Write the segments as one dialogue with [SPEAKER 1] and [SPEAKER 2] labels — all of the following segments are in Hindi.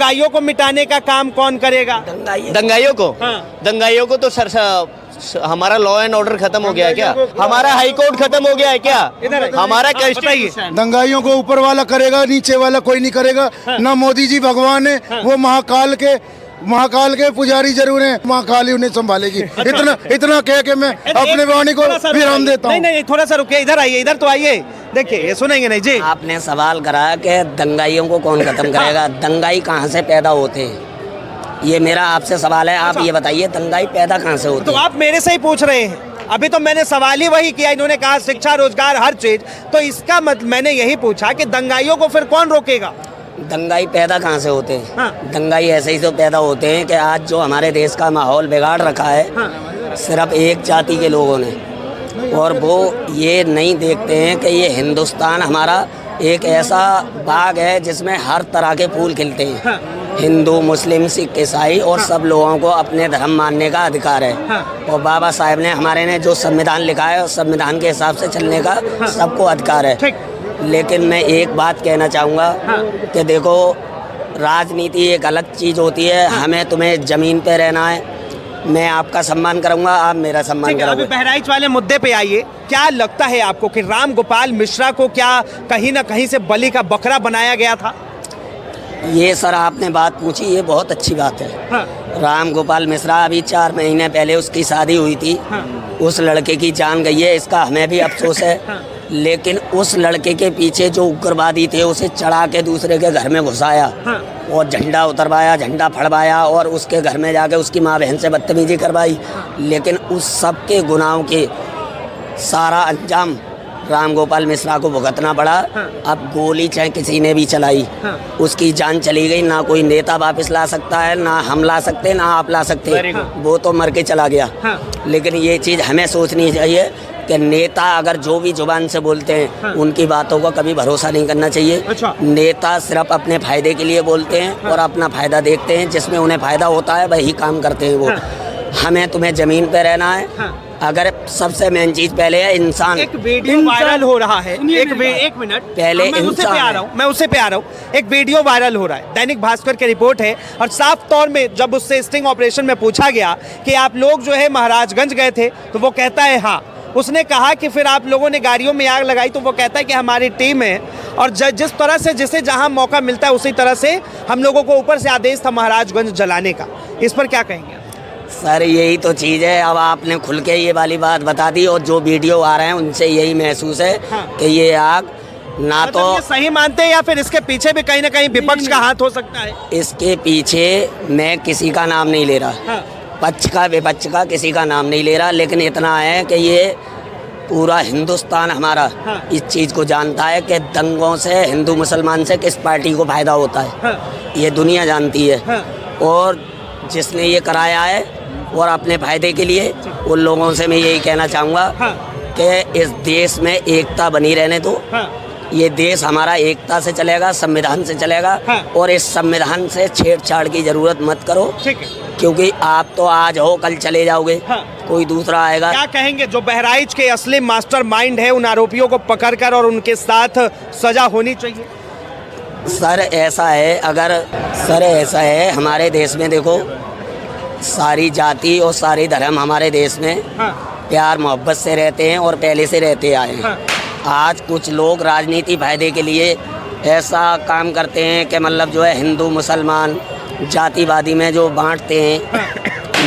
[SPEAKER 1] दंगाइयों को मिटाने का काम कौन करेगा?
[SPEAKER 2] दंगाइयों को?
[SPEAKER 1] हाँ।
[SPEAKER 2] दंगाइयों को तो हमारा लॉ एंड ऑर्डर खत्म हो गया है क्या? हमारा हाई कोर्ट खत्म हो गया है क्या? हमारा कॉन्स्टिट्यूशन।
[SPEAKER 3] दंगाइयों को ऊपर वाला करेगा, नीचे वाला कोई नहीं करेगा। ना मोदी जी भगवान है, वो महाकाल के पुजारी जरूर हैं, महाकाल ही उन्हें संभालेगी। इतना कह के मैं अपने वाणी को विराम देता हूँ।
[SPEAKER 1] नहीं, थोड़ा सा रुकिए, इधर आइए, इधर तो आइए। देखिए, ये सुनेंगे नहीं जी।
[SPEAKER 4] आपने सवाल करा कि दंगाइयों को कौन खत्म करेगा। दंगाई कहाँ से पैदा होते हैं, ये मेरा आपसे सवाल है। आप ये बताइए दंगाई पैदा कहाँ से होते
[SPEAKER 1] तो
[SPEAKER 4] हैं?
[SPEAKER 1] आप मेरे से ही पूछ रहे हैं। अभी तो मैंने सवाल ही वही किया, इन्होंने कहा शिक्षा, रोजगार, हर चीज। तो इसका मतलब मैंने यही पूछा कि दंगाइयों को फिर कौन रोकेगा?
[SPEAKER 4] दंगाई पैदा कहाँ से होते हैं?
[SPEAKER 1] हाँ।
[SPEAKER 4] दंगाई ऐसे ही तो पैदा होते हैं कि आज जो हमारे देश का माहौल बिगाड़ रखा है, सिर्फ एक जाति के लोगों ने, और वो ये नहीं देखते हैं कि ये हिंदुस्तान हमारा एक ऐसा बाग है जिसमें हर तरह के फूल खिलते हैं। हिंदू, मुस्लिम, सिख, ईसाई और सब लोगों को अपने धर्म मानने का अधिकार है। और बाबा साहब ने हमारे ने जो संविधान लिखा है उस संविधान के हिसाब से चलने का सबको अधिकार है। लेकिन मैं एक बात कहना चाहूँगा कि देखो, राजनीति एक अलग चीज़ होती है। हमें तुम्हें ज़मीन पे रहना है, मैं आपका सम्मान करूंगा, आप मेरा सम्मान करोगे।
[SPEAKER 1] अभी बहराइच वाले मुद्दे पे आइए। क्या लगता है आपको कि राम गोपाल मिश्रा को क्या कहीं ना कहीं से बलि का बकरा बनाया गया था?
[SPEAKER 4] ये सर आपने बात पूछी, ये बहुत अच्छी बात है। राम गोपाल मिश्रा, अभी 4 महीने पहले उसकी शादी हुई थी। उस लड़के की जान गई है, इसका हमें भी अफसोस है। लेकिन उस लड़के के पीछे जो उग्रवादी थे उसे चढ़ा के दूसरे के घर में घुसाया और झंडा उतरवाया, झंडा फड़वाया और उसके घर में जाके उसकी माँ बहन से बदतमीजी करवाई। लेकिन उस सब के गुनाहों के सारा अंजाम राम गोपाल मिश्रा को भुगतना पड़ा। अब गोली चाहे किसी ने भी चलाई, उसकी जान चली गई। ना कोई नेता वापस ला सकता है, ना हम ला सकते, ना आप ला सकते। वो तो मर के चला गया। लेकिन ये चीज़ हमें सोचनी चाहिए कि नेता अगर जो भी जुबान से बोलते हैं उनकी बातों का कभी भरोसा नहीं करना चाहिए। नेता सिर्फ अपने फायदे के लिए बोलते हैं और अपना फायदा देखते हैं, जिसमें उन्हें फायदा होता है वही काम करते हैं वो। हमें तुम्हें जमीन पे रहना है। अगर सबसे मेन चीज पहले है इंसान।
[SPEAKER 1] एक वीडियो वायरल हो रहा है, एक मिनट
[SPEAKER 4] पहले
[SPEAKER 1] मैं उसे पे आ रहा हूँ। एक वीडियो वायरल हो रहा है, दैनिक भास्कर की रिपोर्ट है, और साफ तौर में जब उससे स्टिंग ऑपरेशन में पूछा गया कि आप लोग जो है महाराजगंज गए थे, तो वो कहता है हाँ। उसने कहा कि फिर आप लोगों ने गाड़ियों में आग लगाई, तो वो कहता है कि हमारी टीम है, और जिस तरह से जिसे जहां मौका मिलता है उसी तरह से हम लोगों को ऊपर से आदेश था महाराजगंज जलाने का। इस पर क्या कहेंगे?
[SPEAKER 4] सर यही तो चीज़ है। अब आपने खुल के ये वाली बात बता दी, और जो वीडियो आ रहे हैं उनसे यही महसूस है कि ये आग ना तो
[SPEAKER 1] ये सही मानते हैं या फिर इसके पीछे भी कहीं ना कहीं विपक्ष का हाथ हो सकता है?
[SPEAKER 4] इसके पीछे मैं किसी का नाम नहीं ले रहा, पक्ष का विपक्ष का किसी का नाम नहीं ले रहा। लेकिन इतना है कि ये पूरा हिंदुस्तान हमारा इस चीज़ को जानता है कि दंगों से हिंदू मुसलमान से किस पार्टी को फायदा होता है, ये दुनिया जानती है। और जिसने ये कराया है और अपने फायदे के लिए, उन लोगों से मैं यही कहना चाहूँगा कि इस देश में एकता बनी रहने दो। ये देश हमारा एकता से चलेगा, संविधान से चलेगा, और इस संविधान से छेड़छाड़ की जरूरत मत करो, क्योंकि आप तो आज हो कल चले जाओगे, कोई दूसरा आएगा।
[SPEAKER 1] क्या कहेंगे जो बहराइच के असली मास्टरमाइंड है, उन आरोपियों को पकड़कर और उनके साथ सजा होनी चाहिए?
[SPEAKER 4] सर ऐसा है हमारे देश में देखो, सारी जाति और सारे धर्म हमारे देश में प्यार मोहब्बत से रहते हैं और पहले से रहते आए हैं। आज कुछ लोग राजनीति फायदे के लिए ऐसा काम करते हैं कि मतलब जो है हिंदू मुसलमान जातिवादी में जो बांटते हैं,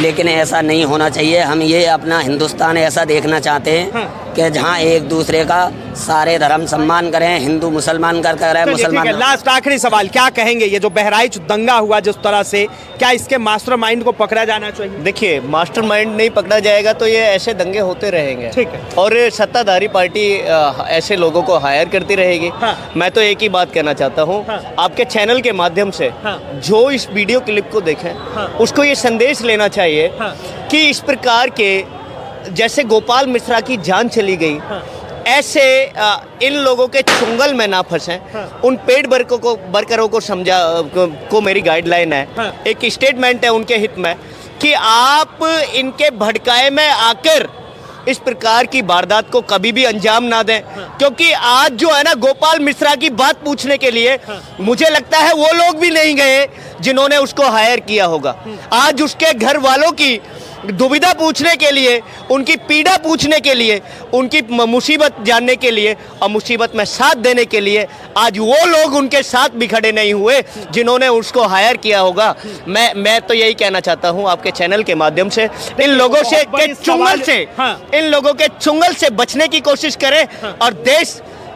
[SPEAKER 4] लेकिन ऐसा नहीं होना चाहिए। हम ये अपना हिंदुस्तान ऐसा देखना चाहते हैं कि जहाँ एक दूसरे का सारे धर्म सम्मान करें, हिंदू मुसलमान करें, मुसलमान।
[SPEAKER 1] लास्ट आखिरी सवाल, क्या कहेंगे ये जो बहराइच दंगा हुआ जिस तरह से, क्या इसके मास्टरमाइंड को पकड़ा जाना चाहिए?
[SPEAKER 2] देखिए, मास्टरमाइंड नहीं पकड़ा जाएगा तो ये ऐसे दंगे होते रहेंगे। ठीक है। और सत्ताधारी पार्टी ऐसे लोगों को हायर करती रहेगी। मैं तो एक ही बात कहना चाहता हूँ, आपके चैनल के माध्यम से जो इस वीडियो क्लिप को देखें उसको ये संदेश लेना चाहिए कि इस प्रकार के जैसे गोपाल मिश्रा की जान चली गई, ऐसे इन लोगों के चुंगल में ना फंसें। उन पेड वर्करों को मेरी गाइडलाइन है, एक स्टेटमेंट है उनके हित में कि आप इनके भड़काए में आकर इस प्रकार की वारदात को कभी भी अंजाम ना दें, क्योंकि आज जो है ना गोपाल मिश्रा की बात पूछने के लिए मुझे लगता है वो लोग भी नहीं गए जिन्होंने उसको हायर किया होगा। आज उसके घर वालों की दुविधा पूछने के लिए, उनकी पीड़ा पूछने के लिए, उनकी मुसीबत जानने के लिए और मुसीबत में साथ देने के लिए आज वो लोग उनके साथ भी खड़े नहीं हुए जिन्होंने उसको हायर किया होगा। मैं तो यही कहना चाहता हूं आपके चैनल के माध्यम से, इन लोगों से के चुंगल से, इन लोगों के चुंगल से बचने की कोशिश करें। और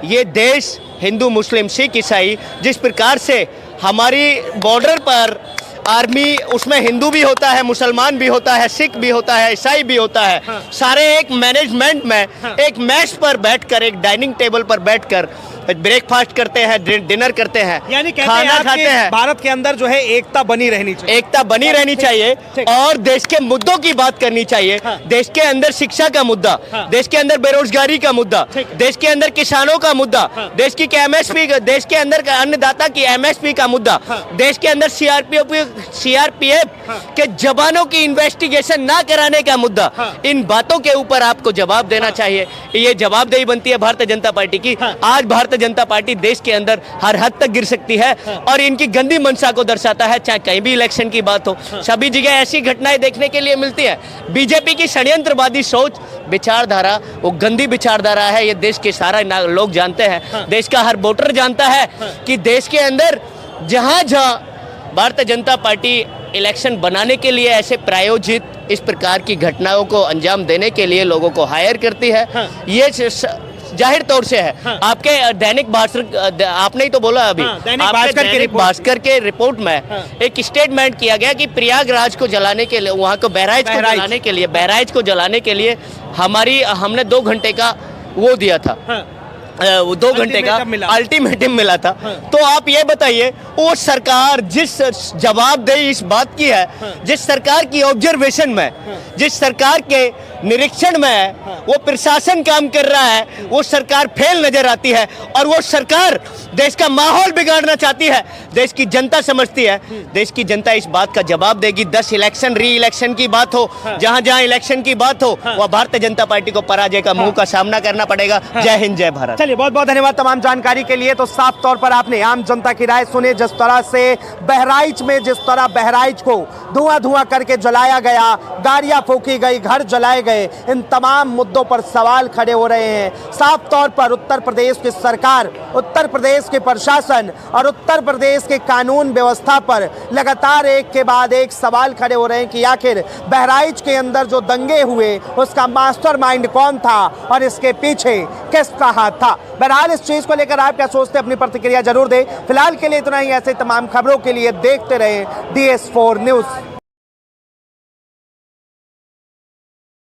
[SPEAKER 2] ये देश हिंदू मुस्लिम सिख ईसाई जिस प्रकार से हमारी बॉर्डर पर आर्मी, उसमें हिंदू भी होता है, मुसलमान भी होता है, सिख भी होता है, ईसाई भी होता है, सारे एक मैनेजमेंट में एक मैच पर बैठकर, एक डाइनिंग टेबल पर बैठकर ब्रेकफास्ट करते हैं, डिनर करते हैं,
[SPEAKER 1] यानी
[SPEAKER 2] खाना खाते हैं।
[SPEAKER 1] भारत के अंदर जो है एकता बनी रहनी चाहिए,
[SPEAKER 2] एकता बनी रहनी चाहिए और देश के मुद्दों की बात करनी चाहिए। देश के अंदर शिक्षा का मुद्दा, देश के अंदर बेरोजगारी का मुद्दा, देश के अंदर किसानों का मुद्दा, देश की एमएसपी, देश के अंदर अन्नदाता की एमएसपी का मुद्दा, देश के अंदर सीआरपीएफ के जवानों की इन्वेस्टिगेशन ना कराने का मुद्दा, इन बातों के ऊपर आपको जवाब देना चाहिए। ये जवाबदेही बनती है भारतीय जनता पार्टी की। आज भारतीय जनता पार्टी देश के अंदर हर हद तक गिर सकती है और इनकी गंदी मंशा को दर्शाता है। चाहे कहीं भी इलेक्शन की बात हो, सभी जगह ऐसी घटनाएं देखने के लिए मिलती है। बीजेपी की षड्यंत्रवादी सोच, विचारधारा, वो गंदी विचारधारा है। ये देश के सारा लोग जानते हैं, देश का हर वोटर जानता है कि देश के अंदर जहां जहां भारतीय जनता पार्टी इलेक्शन बनाने के लिए ऐसे प्रायोजित इस प्रकार की घटनाओं को अंजाम देने के लिए लोगों को हायर करती है, ये जाहिर तौर से है। आपके दैनिक भास्कर, आपने ही तो बोला अभी, दैनिक भास्कर के रिपोर्ट में एक स्टेटमेंट किया गया कि प्रयागराज को जलाने के लिए, वहाँ को बहराइच को जलाने के लिए हमने 2 घंटे का वो दिया था, वो 2 घंटे का अल्टीमेटम मिला था। तो आप ये बताइए, वो सरकार जिस जवाबदेही इस बात की है, जिस सरकार की ऑब्जर्वेशन में, जिस सरकार के निरीक्षण में है, वो प्रशासन काम कर रहा है, वो सरकार फेल नजर आती है और वो सरकार देश का माहौल बिगाड़ना चाहती है। देश की जनता समझती है, देश की जनता इस बात का जवाब देगी। 10 इलेक्शन, री इलेक्शन की बात हो, जहां जहां इलेक्शन की बात हो, वह भारतीय जनता पार्टी को पराजय का मुंह का सामना करना पड़ेगा। जय हिंद, जय भारत।
[SPEAKER 1] चलिए, बहुत बहुत धन्यवाद तमाम जानकारी के लिए। तो साफ तौर पर आपने आम जनता की राय सुनी, जिस तरह से बहराइच में, जिस तरह बहराइच को धुआं धुआं करके जलाया गया, गाड़ियां फूकी गई, घर जलाए गए, इन तमाम मुद्दों पर सवाल खड़े हो रहे हैं। साफ तौर पर उत्तर प्रदेश की सरकार, उत्तर प्रदेश के प्रशासन और उत्तर प्रदेश के कानून व्यवस्था पर लगातार एक के बाद एक सवाल खड़े हो रहे हैं कि आखिर बहराइच के अंदर जो दंगे हुए उसका मास्टरमाइंड कौन था और इसके पीछे किसका हाथ था। बहरहाल इस चीज को लेकर आप क्या सोचते हैं, अपनी प्रतिक्रिया जरूर दें। फिलहाल के लिए इतना ही। ऐसे तमाम खबरों के लिए देखते रहे DS4 न्यूज।